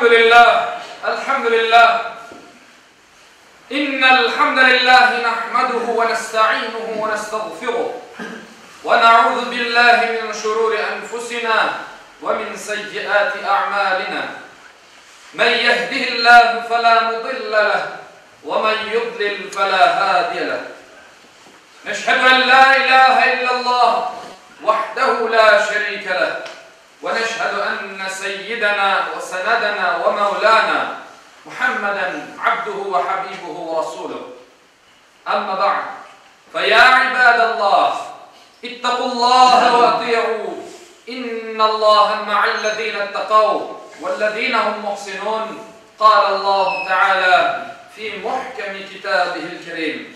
الحمد لله إن الحمد لله نحمده ونستعينه ونستغفره ونعوذ بالله من شرور أنفسنا ومن سيئات أعمالنا من يهده الله فلا مضل له ومن يضلل فلا هادي له نشهد أن لا إله إلا الله وحده لا شريك له ونشهد أن سيدنا وسندنا ومولانا محمدا عبده وحبيبه ورسوله أما بعد فيا عباد الله اتقوا الله وأطيعوا إن الله مع الذين اتقوا والذين هم محسنون قال الله تعالى في محكم كتابه الكريم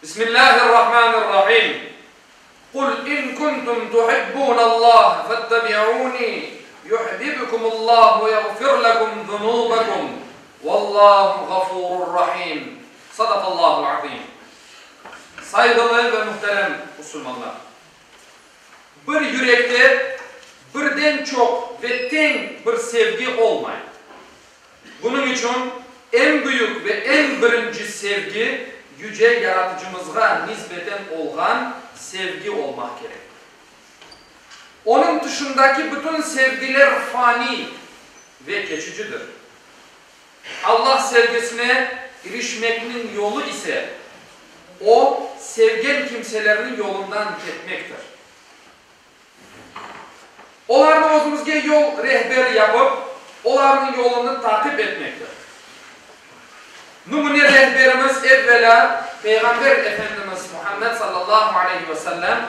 بسم الله الرحمن الرحيم قل إن كنتم تحبون الله فاتبعوني يحببكم الله ويغفر لكم ذنوبكم والله غفور رحيم صدق الله العظيم. Saygılı ve muhterem Müslümanlar, bir yürekte birden çok ve teng bir sevgi olmayın. Bunun için en büyük ve en birinci sevgi yüce yaratıcımızga nispeten olgan sevgi olmak gerek. Onun dışındaki bütün sevgiler fani ve geçicidir. Allah sevgisine erişmenin yolu ise o sevgen kimselerin yolundan gitmektir. Onların özümüzge yol rehberi yapıp onların yolunu takip etmektir. Numune rehberimiz evvela Peygamber Efendimiz Muhammed sallallahu aleyhi ve sellem,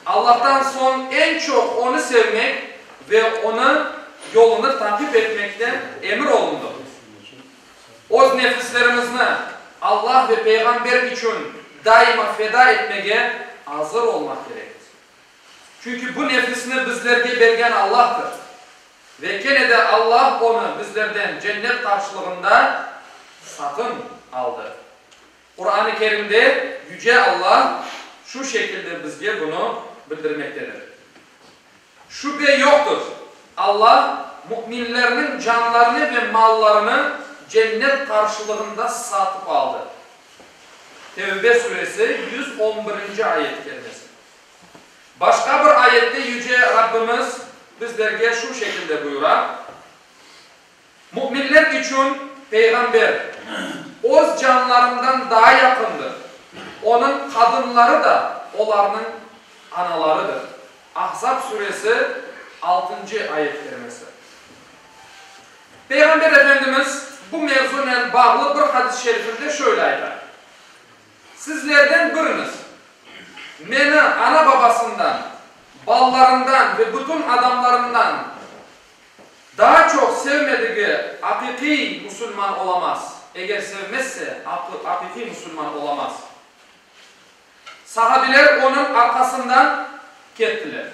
Allah'tan son en çok onu sevmek ve onun yolunu takip etmekten emir olundu. O nefislerimizni Allah ve Peygamber için daima feda etmeye hazır olmak gerektir. Çünkü bu nefisini bizlerge bergen Allah'tır. Ve gene de Allah onu bizlerden cennet karşılığında satın aldı. Kur'an-ı Kerim'de Yüce Allah şu şekilde bizge bunu bildirmektedir. Şüphe yoktur. Allah müminlerinin canlarını ve mallarını cennet karşılığında satıp aldı. Tevbe suresi 111. ayet kelimesi. Başka bir ayette Yüce Rabbimiz bizlerge şu şekilde buyurar. Müminler için Peygamber öz canlarından daha yakındır. Onun kadınları da onların analarıdır. Ahzab suresi 6. ayet kelimesi. Peygamber Efendimiz bu mevzuyla bağlı bir hadis-i şerifinde şöyle aylar. Sizlerden biriniz beni ana babasından, ballarından ve bütün adamlarından daha çok sevmediği hakiki Müslüman olamaz. Eğer sevmezse hakiki Müslüman olamaz. Sahabiler onun arkasından gittiler.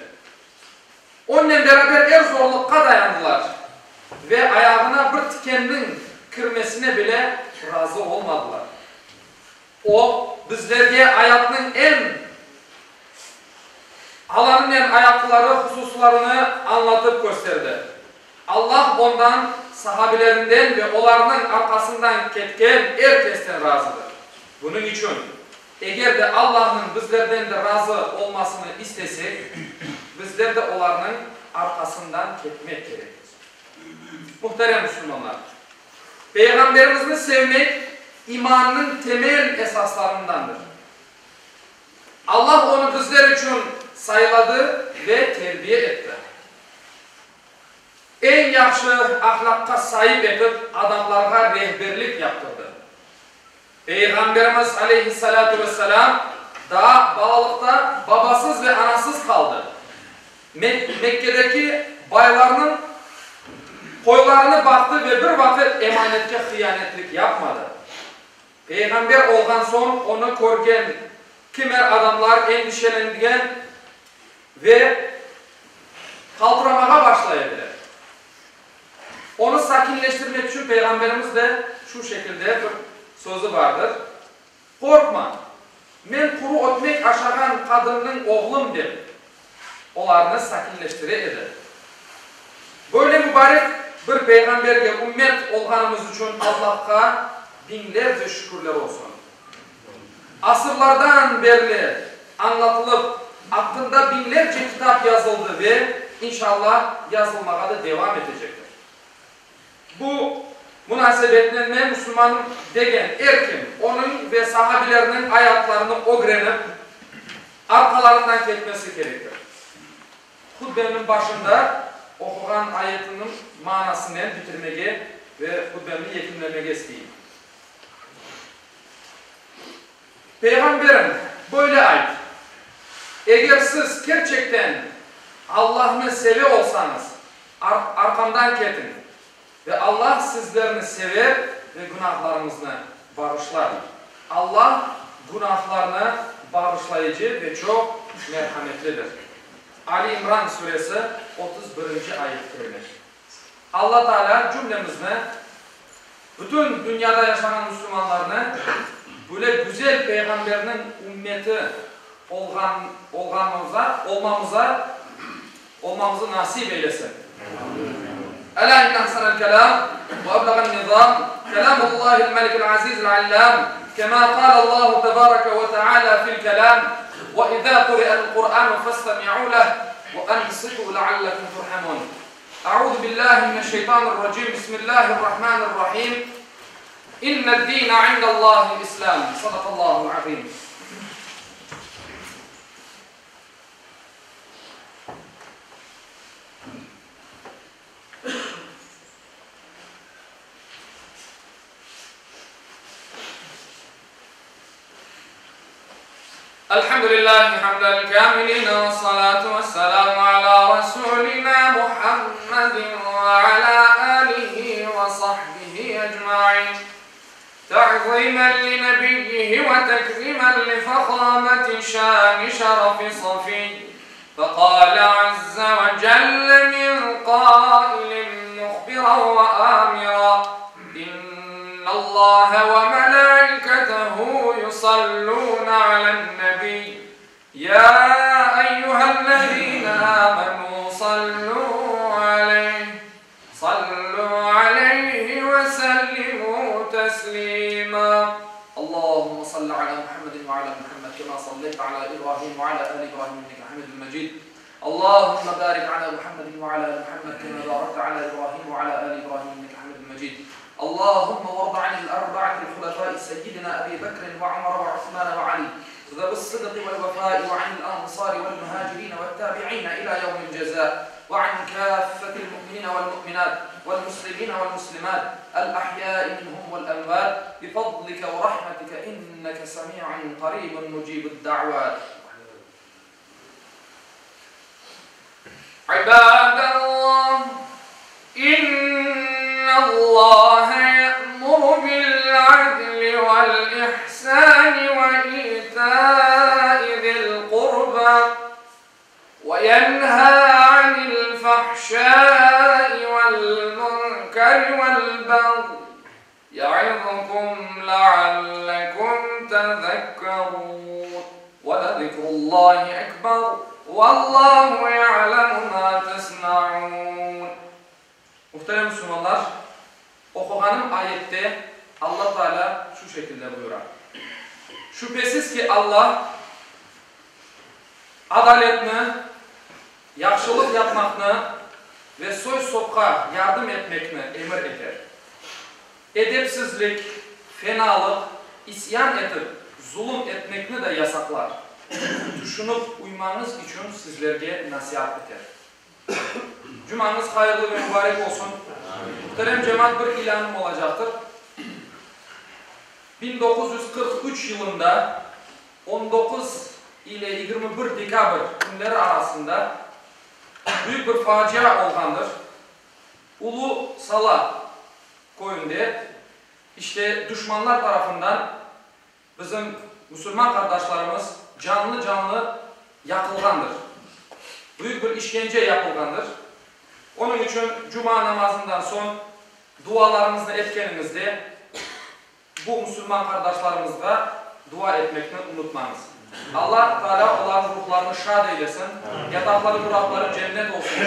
Onunla beraber her zorlukka dayandılar. Ve ayağına bir tikenin kırmesine bile razı olmadılar. O bizlerge hayatının en alanın ayakları, hususlarını anlatıp gösterdi. Allah ondan, sahabilerinden ve onların arkasından ketken herkesten razıdır. Bunun için eğer de Allah'ın bizlerden de razı olmasını istesek, bizler de onların arkasından ketmek gerekir. Muhterem Müslümanlar, Peygamberimizi sevmek imanın temel esaslarındandır. Allah onu bizler için sayladı ve terbiye etti. En yaxşı ahlakka sahip edip adamlarga rehberlik yaptırdı. Peygamberimiz aleyhissalatu vesselam daha balalıkta babasız ve anasız kaldı. Mekke'deki baylarının koylarını baktı ve bir vakit emanetke hıyanetlik yapmadı. Peygamber olgan son onu görgen kimer adamlar endişelendigen ve kaldıramağa başlayabilir. Onu sakinleştirmek için Peygamberimiz de şu şekilde bir sözü vardır. Korkma, men kuru ötmek aşağıdan kadının oğlum deyip, onlarını sakinleştire eder. Böyle mübarek bir peygamberge ümmet olganımız için Allah'a binlerce şükürler olsun. Asırlardan beri anlatılıp hakkında binlerce kitap yazıldı ve inşallah yazılmaya da devam edecektir. Bu münasebetle Müslüman degen erkim onun ve sahabilerinin hayatlarını öğrenip arkalarından ketmesi gerekir. Hutbenin başında okugan ayetinin manasını bitirmeye ve hutbemi yetinlemeye isteyeyim. Peygamberim böyle ayet. Eğer siz gerçekten Allah'ını sevi olsanız arkamdan ketin ve Allah sizlerini sever ve günahlarınızı bağışlar. Allah günahlarını bağışlayıcı ve çok merhametlidir. Ali İmran suresi 31. ayet-i Allah Teala cümlemizle bütün dünyada yaşanan Müslümanlarını böyle güzel peygamberinin ümmeti olmamızı nasip eylesin. Ela inne ahsanel kelam ve ablagan nizam kelamullahil melikul azizil allam kema kâle Allahu tebâreke ve teâlâ fil kelam ve izâ kuri'el Kur'an fastemi'û leh ve ansitû leallekum turhamun. A'udhu billahi mineşşeytanirracim. Bismillahirrahmanirrahim. İnned dîne indallâhil islam. Sadakallâhul azîm. Elhamdülillahi hamdel kâmilîn ve salâtu ve selâmu alâ rasûlina Muhammedin ve alâ âlihi ve sahbihi ecma'in. Ta'zîmen li nebiyyihi ve tekrimen li fekâmeti şâni şerefi safî. فقال عز وجل من قائل مخبرا وآمرا إن الله وملائكته يصلون على النبي يا أيها الذين آمنوا صلوا عليه وسلموا تسليما اللهم صل على محمد وعلى محمد كما صليت على إبراهيم وعلى آل إبراهيم إنك حميد مجيد اللهم بارك على محمد وعلى آل محمد كما باركت على إبراهيم وعلى آل إبراهيم إنك حميد مجيد اللهم وارض عن الأربعة الخلفاء سيدنا أبي بكر وعمر وعثمان وعلي ذوي الصدق والوفاء وعن الأنصار والمهاجرين والتابعين إلى يوم الجزاء وعن كافة المؤمنين والمؤمنات والمسلمين والمسلمات الأحياء منهم والأموات بفضلك ورحمتك إنك سميع قريب مجيب الدعوات عباد الله إن الله يأمر بالعدل والإحسان وإيتاء ذي القربى وينهى عن الفحشاء والمنكر والبغي يعظكم لعلكم تذكرون ولذكر الله أكبر والله يعلم ما تصنعون. Muhterem Müslümanlar, okuganım ayette Allah Teala şu şekilde buyurar. Şüphesiz ki Allah adaletini, yaxşılık yapmakını ve soy sopka yardım etmekini emir eder. Edepsizlik, fenalık, isyan edip zulüm etmekini de yasaklar. Düşünüp uymanız için sizlerge nasihat eder. Cumanız hayırlı ve mübarek olsun. Muhterem cemaat, bir ilanım olacaktır. 1943 yılında 19 ile 21 dekabr günleri arasında büyük bir facia olgandır. Ulu Sala köyünde işte düşmanlar tarafından bizim Müslüman kardeşlerimiz canlı yakılgandır. Büyük bir işkence yapılgandır. Onun için Cuma namazından son dualarımızda etkenimizde bu Müslüman kardeşlerimizle dua etmekten unutmayınız. Allah Teala onların ruhlarını şad eylesin. Yatakları, durakları cennet olsun